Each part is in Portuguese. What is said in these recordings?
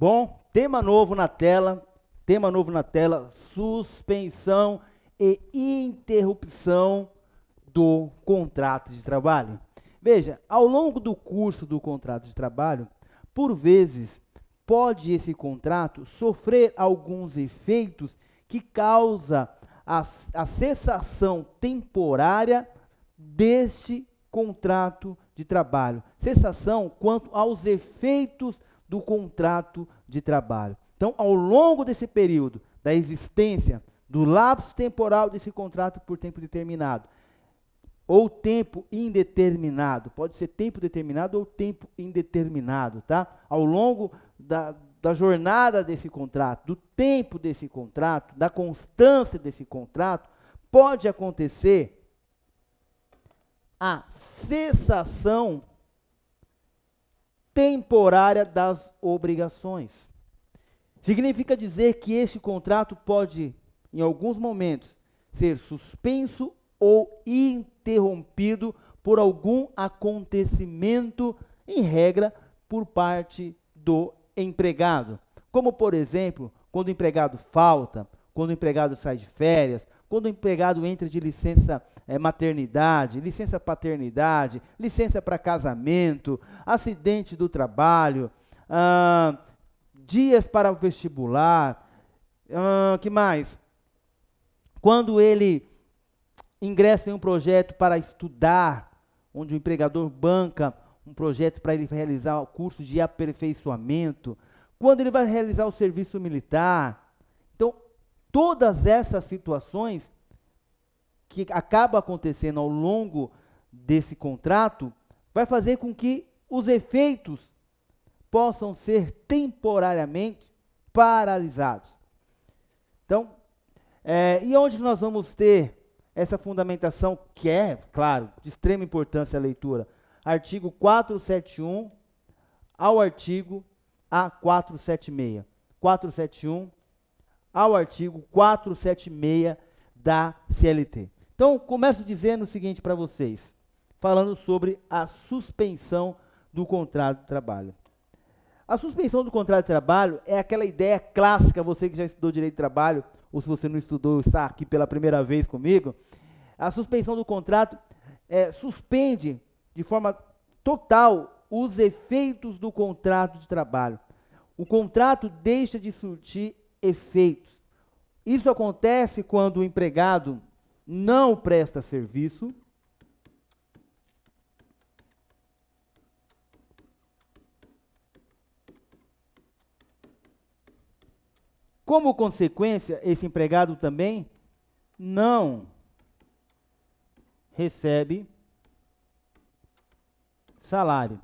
Bom, tema novo na tela, suspensão e interrupção do contrato de trabalho. Veja, ao longo do curso do contrato de trabalho, por vezes, pode esse contrato sofrer alguns efeitos que causa a cessação temporária deste contrato de trabalho. Cessação quanto aos efeitos do contrato de trabalho. Então, ao longo desse período da existência do lapso temporal desse contrato por tempo determinado, ou tempo indeterminado, pode ser tempo determinado ou tempo indeterminado, tá? Ao longo da jornada desse contrato, do tempo desse contrato, da constância desse contrato, pode acontecer a cessação temporária das obrigações. Significa dizer que este contrato pode, em alguns momentos, ser suspenso ou interrompido por algum acontecimento, em regra, por parte do empregado. Como, por exemplo, quando o empregado falta, quando o empregado sai de férias, quando o empregado entra de licença maternidade, licença paternidade, licença para casamento, acidente do trabalho, dias para o vestibular, que mais? Quando ele ingressa em um projeto para estudar, onde o empregador banca um projeto para ele realizar o curso de aperfeiçoamento, quando ele vai realizar o serviço militar. Então, todas essas situações que acabam acontecendo ao longo desse contrato, vai fazer com que os efeitos possam ser temporariamente paralisados. Então, e onde nós vamos ter essa fundamentação, que é, claro, de extrema importância a leitura? Artigo 471 ao artigo A476. 471 ao artigo 476 da CLT. Então, começo dizendo o seguinte para vocês, falando sobre a suspensão do contrato de trabalho. A suspensão do contrato de trabalho é aquela ideia clássica, você que já estudou direito de trabalho, ou se você não estudou, está aqui pela primeira vez comigo. A suspensão do contrato suspende de forma total os efeitos do contrato de trabalho. O contrato deixa de surtir efeitos. Isso acontece quando o empregado não presta serviço, como consequência, esse empregado também não recebe salário.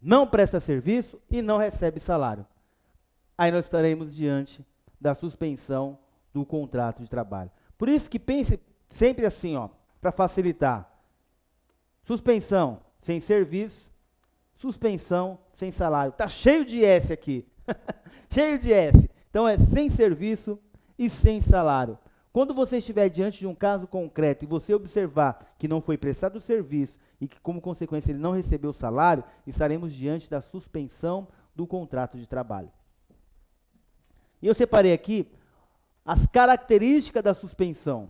Não presta serviço e não recebe salário. Aí nós estaremos diante da suspensão do contrato de trabalho. Por isso que pense sempre assim, para facilitar. Suspensão sem serviço, suspensão sem salário. Está cheio de S aqui. Cheio de S. Então é sem serviço e sem salário. Quando você estiver diante de um caso concreto e você observar que não foi prestado o serviço e que, como consequência, ele não recebeu o salário, estaremos diante da suspensão do contrato de trabalho. E eu separei aqui as características da suspensão.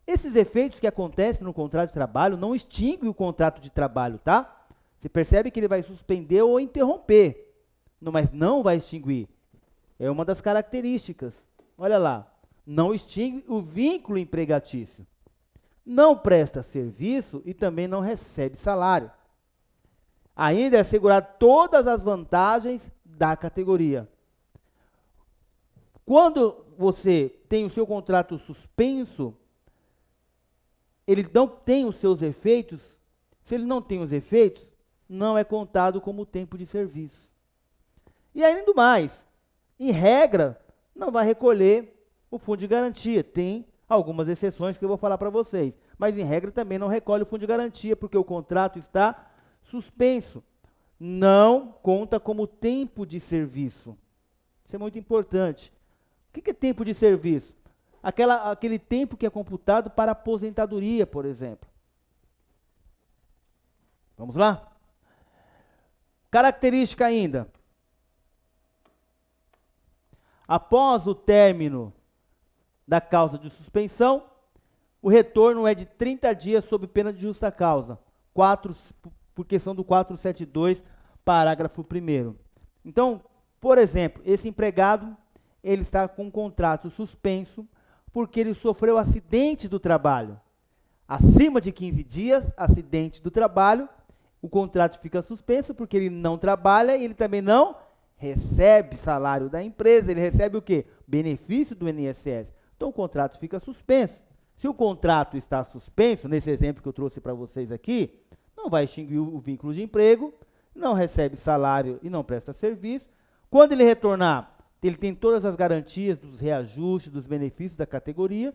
Esses efeitos que acontecem no contrato de trabalho não extinguem o contrato de trabalho, tá? Você percebe que ele vai suspender ou interromper, mas não vai extinguir. É uma das características. Olha lá. Não extingue o vínculo empregatício. Não presta serviço e também não recebe salário. Ainda é assegurar todas as vantagens da categoria. Quando você tem o seu contrato suspenso, ele não tem os seus efeitos. Se ele não tem os efeitos, não é contado como tempo de serviço. E além do mais, em regra, não vai recolher o fundo de garantia. Tem algumas exceções que eu vou falar para vocês, mas em regra também não recolhe o fundo de garantia, porque o contrato está suspenso. Não conta como tempo de serviço. Isso é muito importante. O que é tempo de serviço? Aquele tempo que é computado para aposentadoria, por exemplo. Vamos lá? Característica ainda. Após o término da causa de suspensão, o retorno é de 30 dias sob pena de justa causa. Por questão do 472, parágrafo 1º. Então, por exemplo, esse empregado, ele está com um contrato suspenso porque ele sofreu acidente do trabalho. Acima de 15 dias, acidente do trabalho, o contrato fica suspenso porque ele não trabalha e ele também não recebe salário da empresa. Ele recebe o quê? Benefício do INSS. Então, o contrato fica suspenso. Se o contrato está suspenso, nesse exemplo que eu trouxe para vocês aqui, não vai extinguir o vínculo de emprego, não recebe salário e não presta serviço. Quando ele retornar, ele tem todas as garantias dos reajustes, dos benefícios da categoria,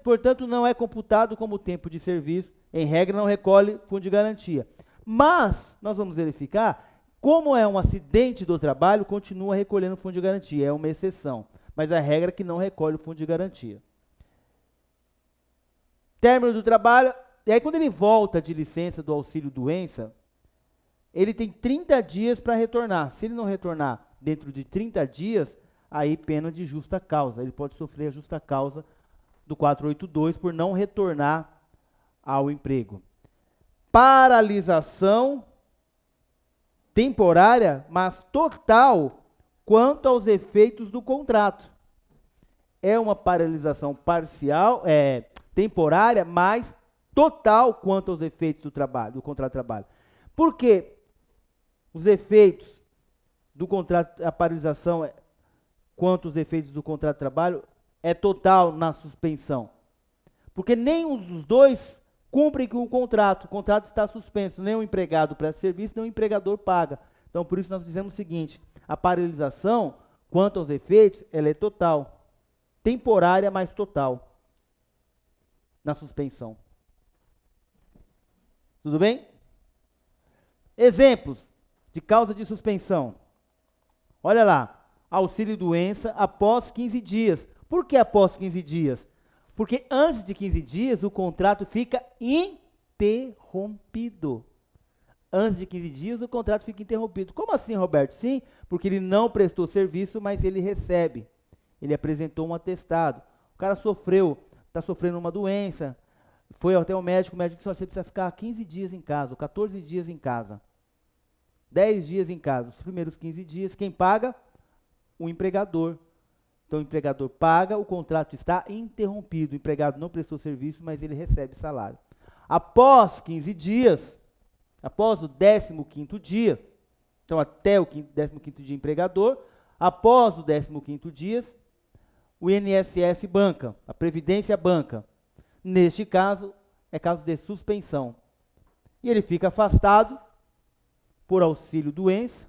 portanto, não é computado como tempo de serviço, em regra, não recolhe fundo de garantia. Mas, nós vamos verificar, como é um acidente do trabalho, continua recolhendo fundo de garantia, é uma exceção, mas a regra é que não recolhe o fundo de garantia. Término do trabalho, e aí quando ele volta de licença do auxílio-doença, ele tem 30 dias para retornar. Se ele não retornar dentro de 30 dias, aí pena de justa causa. Ele pode sofrer a justa causa do 482 por não retornar ao emprego. Paralisação temporária, mas total quanto aos efeitos do contrato. É uma paralisação parcial, temporária, mas total quanto aos efeitos do trabalho, do contrato de trabalho. Por quê? Os efeitos do contrato, a paralisação quanto aos efeitos do contrato de trabalho é total na suspensão. Porque nenhum dos dois cumprem com o contrato está suspenso, nem o empregado presta serviço, nem o empregador paga. Então, por isso nós dizemos o seguinte, a paralisação, quanto aos efeitos, ela é total. Temporária, mas total. Na suspensão. Tudo bem? Exemplos de causa de suspensão. Olha lá, auxílio-doença após 15 dias. Por que após 15 dias? Porque antes de 15 dias o contrato fica interrompido. Antes de 15 dias o contrato fica interrompido. Como assim, Roberto? Sim, porque ele não prestou serviço, mas ele recebe. Ele apresentou um atestado. O cara está sofrendo uma doença, foi até o médico disse, você precisa ficar 15 dias em casa, 14 dias em casa, 10 dias em casa. Os primeiros 15 dias, quem paga? O empregador. Então, o empregador paga, o contrato está interrompido. O empregado não prestou serviço, mas ele recebe salário. Após 15 dias, após o 15º dia, então até o 15º dia empregador, após o 15º dia, o INSS banca, a Previdência banca. Neste caso, é caso de suspensão. E ele fica afastado por auxílio-doença,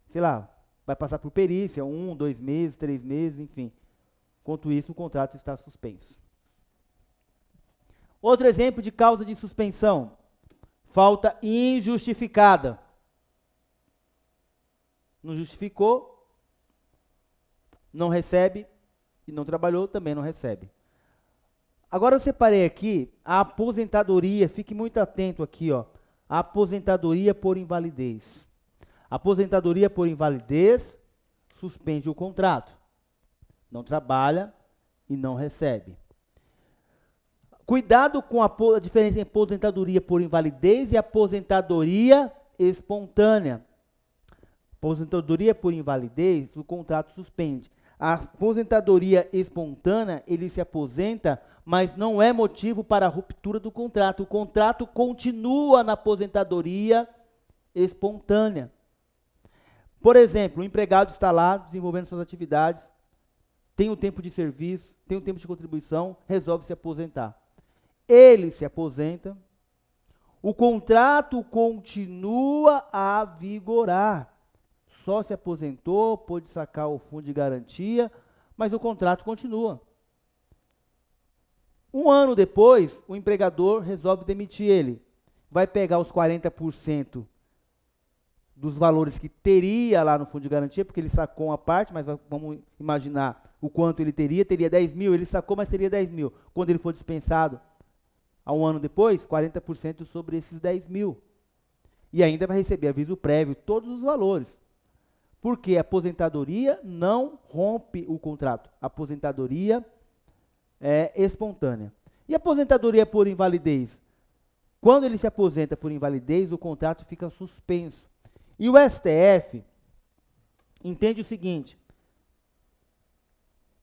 sei lá, vai passar por perícia, 1, 2 meses, 3 meses, enfim. Enquanto isso, o contrato está suspenso. Outro exemplo de causa de suspensão, falta injustificada. Não justificou, não recebe, e não trabalhou, também não recebe. Agora eu separei aqui a aposentadoria, fique muito atento aqui, ó. A aposentadoria por invalidez. Aposentadoria por invalidez suspende o contrato. Não trabalha e não recebe. Cuidado com a diferença entre aposentadoria por invalidez e aposentadoria espontânea. Aposentadoria por invalidez, o contrato suspende. A aposentadoria espontânea, ele se aposenta, mas não é motivo para a ruptura do contrato. O contrato continua na aposentadoria espontânea. Por exemplo, o empregado está lá desenvolvendo suas atividades, tem um tempo de serviço, tem um tempo de contribuição, resolve se aposentar. Ele se aposenta, o contrato continua a vigorar. Só se aposentou, pôde sacar o fundo de garantia, mas o contrato continua. Um ano depois, o empregador resolve demitir ele. Vai pegar os 40% dos valores que teria lá no fundo de garantia, porque ele sacou uma parte, mas vamos imaginar o quanto ele teria 10 mil, ele sacou, mas teria 10 mil. Quando ele for dispensado, a um ano depois, 40% sobre esses 10 mil. E ainda vai receber aviso prévio, todos os valores. Porque a aposentadoria não rompe o contrato. A aposentadoria é espontânea. E a aposentadoria por invalidez? Quando ele se aposenta por invalidez, o contrato fica suspenso. E o STF entende o seguinte: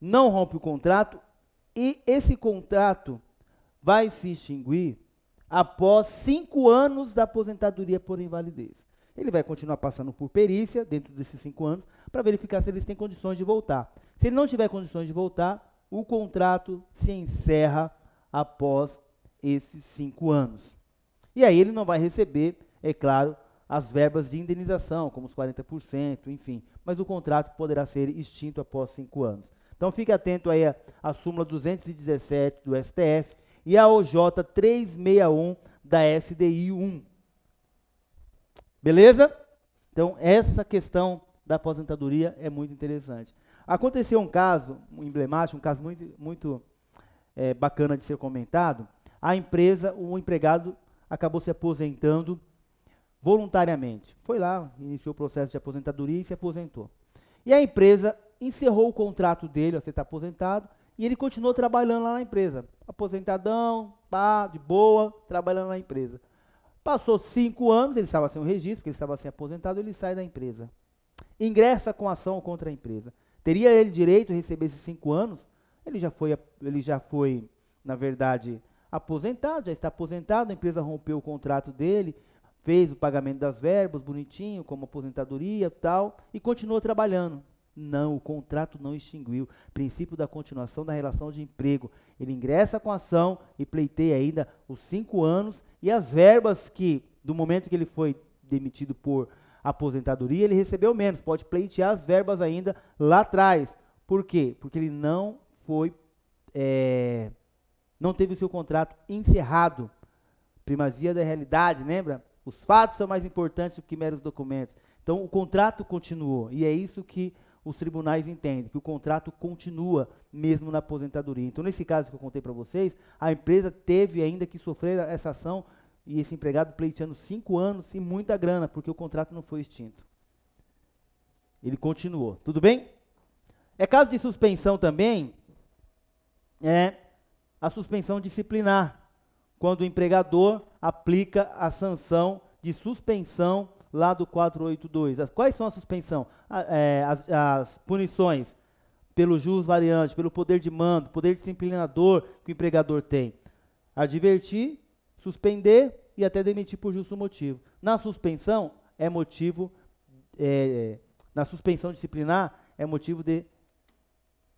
não rompe o contrato e esse contrato vai se extinguir após 5 anos da aposentadoria por invalidez. Ele vai continuar passando por perícia dentro desses 5 anos para verificar se eles têm condições de voltar. Se ele não tiver condições de voltar, o contrato se encerra após esses 5 anos. E aí ele não vai receber, é claro, as verbas de indenização, como os 40%, enfim. Mas o contrato poderá ser extinto após 5 anos. Então fique atento aí à súmula 217 do STF e a OJ 361 da SDI 1. Beleza? Então essa questão da aposentadoria é muito interessante. Aconteceu um caso emblemático, um caso muito bacana de ser comentado. A empresa, o empregado acabou se aposentando voluntariamente. Foi lá, iniciou o processo de aposentadoria e se aposentou. E a empresa encerrou o contrato dele, você está aposentado, e ele continuou trabalhando lá na empresa. Aposentadão, pá, de boa, trabalhando na empresa. Passou 5 anos, ele estava sem o registro, porque ele estava sem aposentado, ele sai da empresa. Ingressa com ação contra a empresa. Teria ele direito a receber esses 5 anos? Ele já foi, na verdade, aposentado, já está aposentado, a empresa rompeu o contrato dele, fez o pagamento das verbas, bonitinho, como aposentadoria e tal, e continuou trabalhando. Não, o contrato não extinguiu. Princípio da continuação da relação de emprego. Ele ingressa com a ação e pleiteia ainda os 5 anos e as verbas que, do momento que ele foi demitido por aposentadoria, ele recebeu menos. Pode pleitear as verbas ainda lá atrás. Por quê? Porque ele não teve o seu contrato encerrado. Primazia da realidade, lembra? Os fatos são mais importantes do que meros documentos. Então, o contrato continuou. E é isso que os tribunais entendem, que o contrato continua mesmo na aposentadoria. Então, nesse caso que eu contei para vocês, a empresa teve ainda que sofrer essa ação e esse empregado pleiteando 5 anos e muita grana, porque o contrato não foi extinto. Ele continuou. Tudo bem? É caso de suspensão também, a suspensão disciplinar, quando o empregador aplica a sanção de suspensão lá do 482. Quais são a suspensão? As punições pelo jus variante, pelo poder de mando, poder disciplinador que o empregador tem. Advertir, suspender e até demitir por justo motivo. Na suspensão, na suspensão disciplinar, é motivo de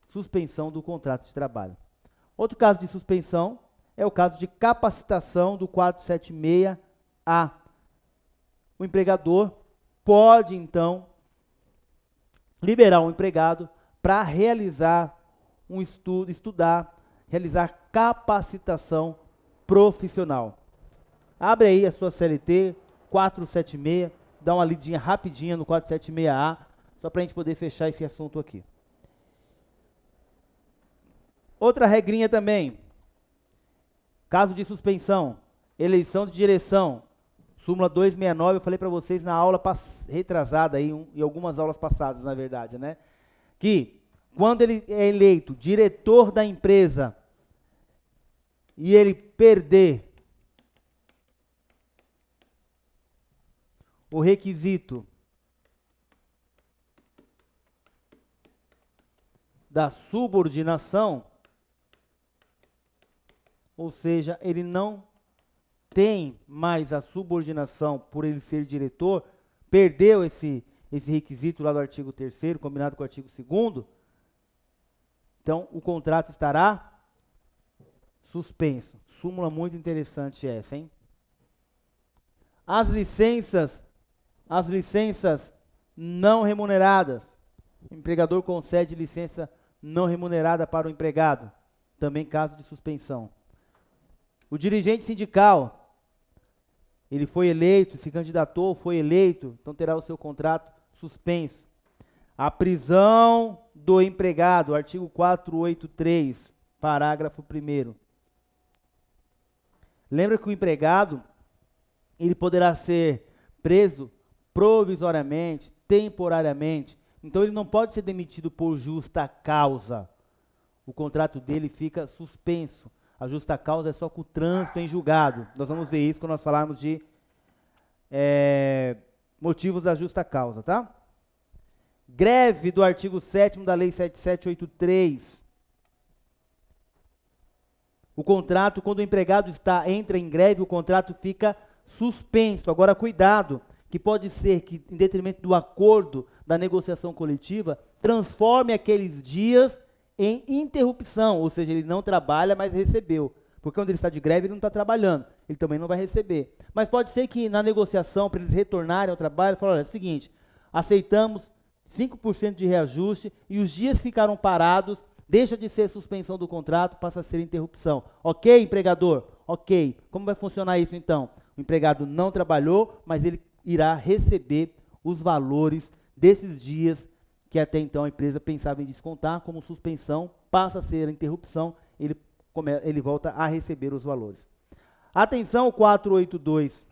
suspensão do contrato de trabalho. Outro caso de suspensão é o caso de capacitação do 476A. O empregador pode, então, liberar o empregado para realizar um realizar capacitação profissional. Abre aí a sua CLT 476, dá uma lidinha rapidinha no 476A, só para a gente poder fechar esse assunto aqui. Outra regrinha também, caso de suspensão, eleição de direção, súmula 269, eu falei para vocês na aula retrasada, em algumas aulas passadas, na verdade, né? Que quando ele é eleito diretor da empresa e ele perder o requisito da subordinação, ou seja, ele não tem mais a subordinação por ele ser diretor, perdeu esse requisito lá do artigo 3º, combinado com o artigo 2º, então o contrato estará suspenso. Súmula muito interessante essa, hein? As licenças não remuneradas. O empregador concede licença não remunerada para o empregado. Também caso de suspensão. O dirigente sindical, ele foi eleito, se candidatou, foi eleito, então terá o seu contrato suspenso. A prisão do empregado, artigo 483, parágrafo 1º. Lembra que o empregado, ele poderá ser preso provisoriamente, temporariamente. Então ele não pode ser demitido por justa causa. O contrato dele fica suspenso. A justa causa é só com o trânsito em julgado. Nós vamos ver isso quando nós falarmos de motivos da justa causa, tá? Greve do artigo 7º da Lei 7783. O contrato, quando o empregado entra em greve, o contrato fica suspenso. Agora, cuidado, que pode ser que, em detrimento do acordo da negociação coletiva, transforme aqueles dias em interrupção, ou seja, ele não trabalha, mas recebeu. Porque quando ele está de greve, ele não está trabalhando, ele também não vai receber. Mas pode ser que na negociação, para eles retornarem ao trabalho, falem, olha, é o seguinte, aceitamos 5% de reajuste e os dias ficaram parados, deixa de ser suspensão do contrato, passa a ser interrupção. Ok, empregador? Ok. Como vai funcionar isso então? O empregado não trabalhou, mas ele irá receber os valores desses dias que até então a empresa pensava em descontar como suspensão, passa a ser a interrupção, ele volta a receber os valores. Atenção, 482K,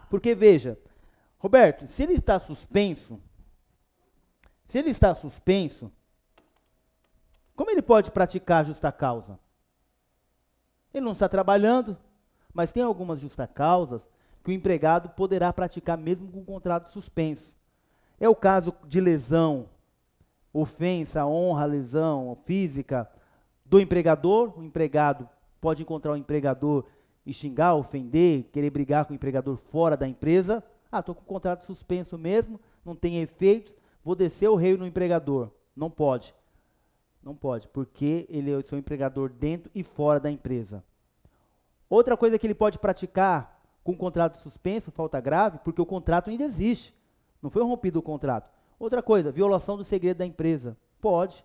porque veja, Roberto, se ele está suspenso, como ele pode praticar justa causa? Ele não está trabalhando, mas tem algumas justas causas que o empregado poderá praticar mesmo com o contrato suspenso. É o caso de lesão, ofensa, honra, lesão física do empregador. O empregado pode encontrar o empregador e xingar, ofender, querer brigar com o empregador fora da empresa. Ah, estou com o contrato suspenso mesmo, não tem efeitos, vou descer o rei no empregador. Não pode. Não pode, porque ele é o seu empregador dentro e fora da empresa. Outra coisa que ele pode praticar com o contrato suspenso, falta grave, porque o contrato ainda existe. Não foi rompido o contrato. Outra coisa, violação do segredo da empresa. Pode.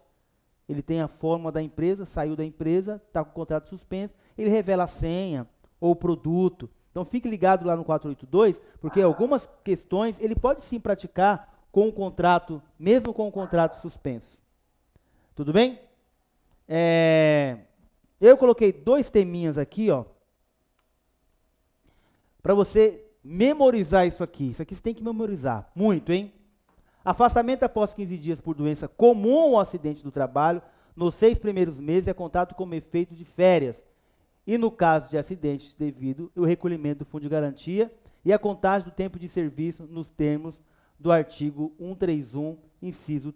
Ele tem a fórmula da empresa, saiu da empresa, está com o contrato suspenso, ele revela a senha ou o produto. Então fique ligado lá no 482, porque algumas questões ele pode sim praticar com o contrato, mesmo com o contrato suspenso. Tudo bem? Eu coloquei 2 teminhas aqui, ó, para você memorizar isso aqui. Isso aqui você tem que memorizar. Muito, hein? Afastamento após 15 dias por doença comum ou acidente do trabalho, nos 6 primeiros meses é contado como efeito de férias. E no caso de acidentes devido, o recolhimento do fundo de garantia e a contagem do tempo de serviço nos termos do artigo 131, inciso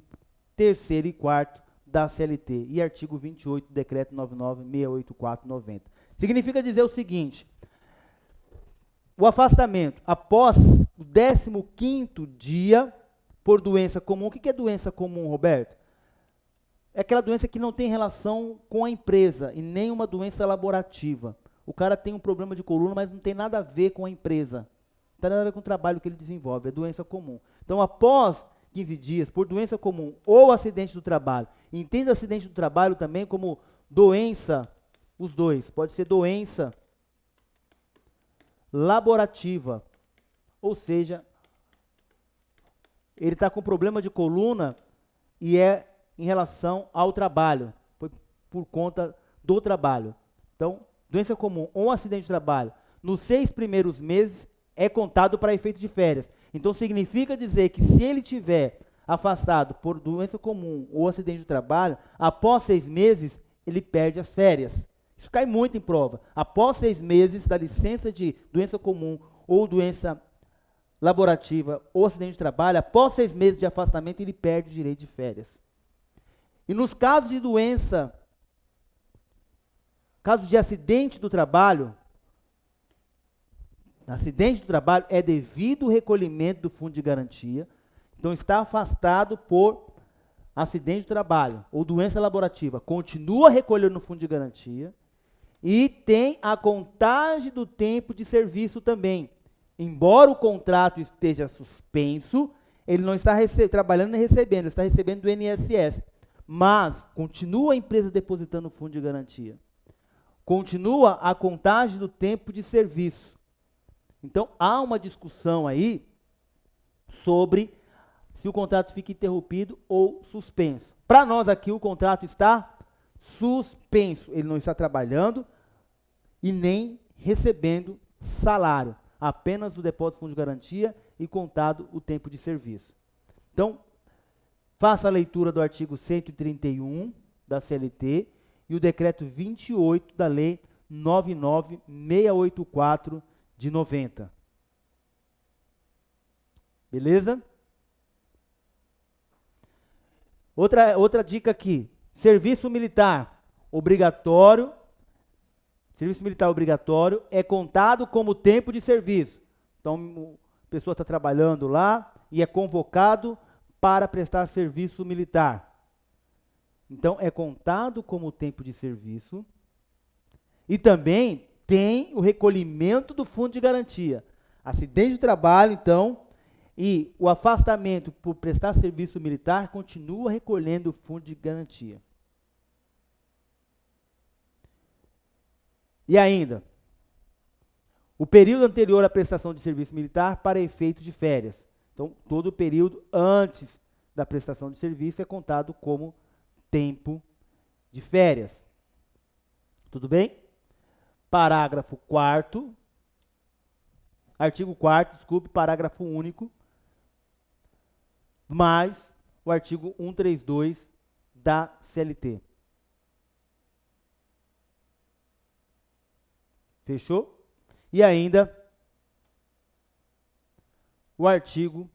3º e 4º da CLT e artigo 28 do decreto 99.684/90. Significa dizer o seguinte: o afastamento após o 15º dia por doença comum. O que é doença comum, Roberto? É aquela doença que não tem relação com a empresa e nem uma doença laborativa. O cara tem um problema de coluna, mas não tem nada a ver com a empresa. Não tem nada a ver com o trabalho que ele desenvolve, é doença comum. Então, após 15 dias, por doença comum ou acidente do trabalho, entenda acidente do trabalho também como doença, os dois, pode ser doença laborativa, ou seja, ele está com problema de coluna e é em relação ao trabalho, foi por conta do trabalho. Então, doença comum ou acidente de trabalho, nos 6 primeiros meses é contado para efeito de férias. Então, significa dizer que se ele tiver afastado por doença comum ou acidente de trabalho, após 6 meses, ele perde as férias. Isso cai muito em prova. Após 6 meses da licença de doença comum ou doença laborativa ou acidente de trabalho, após 6 meses de afastamento, ele perde o direito de férias. E nos casos de doença, casos de acidente do trabalho é devido o recolhimento do fundo de garantia. Então, está afastado por acidente de trabalho ou doença laborativa, continua recolhendo no fundo de garantia e tem a contagem do tempo de serviço também. Embora o contrato esteja suspenso, ele não está trabalhando nem recebendo, ele está recebendo do INSS. Mas continua a empresa depositando o fundo de garantia. Continua a contagem do tempo de serviço. Então, há uma discussão aí sobre se o contrato fica interrompido ou suspenso. Para nós aqui, o contrato está suspenso. Ele não está trabalhando e nem recebendo salário. apenas o depósito de fundo de garantia e contado o tempo de serviço. Então, faça a leitura do artigo 131 da CLT e o decreto 28 da lei 99684 de 90. Beleza? Outra dica aqui, serviço militar obrigatório é contado como tempo de serviço. Então, a pessoa está trabalhando lá e é convocado para prestar serviço militar. Então, é contado como tempo de serviço. E também tem o recolhimento do fundo de garantia. Acidente de trabalho, então, e o afastamento por prestar serviço militar continua recolhendo o fundo de garantia. E ainda, o período anterior à prestação de serviço militar para efeito de férias. Então, todo o período antes da prestação de serviço é contado como tempo de férias. Tudo bem? Parágrafo 4º, artigo 4º, desculpe, parágrafo único, mais o artigo 132 da CLT. Fechou? E ainda o artigo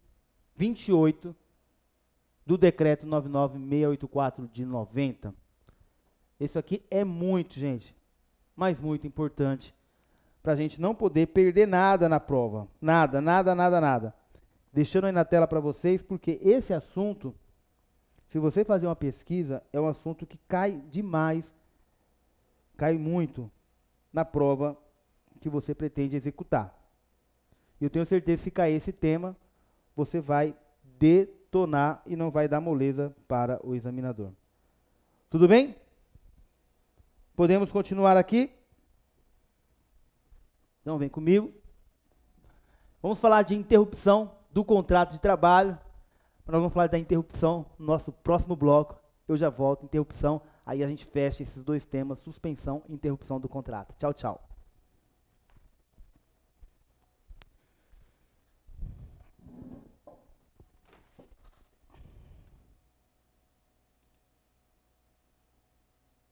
28 do decreto 99684 de 90. Isso aqui é muito, gente, mas muito importante para a gente não poder perder nada na prova. Nada, nada, nada, nada. Deixando aí na tela para vocês, porque esse assunto, se você fazer uma pesquisa, é um assunto que cai demais, cai muito na prova que você pretende executar. E eu tenho certeza que se cair esse tema, você vai detonar e não vai dar moleza para o examinador. Tudo bem? Podemos continuar aqui? Então, vem comigo. Vamos falar de interrupção do contrato de trabalho. Nós vamos falar da interrupção no nosso próximo bloco. Eu já volto, interrupção. Aí a gente fecha esses dois temas, suspensão e interrupção do contrato. Tchau, tchau.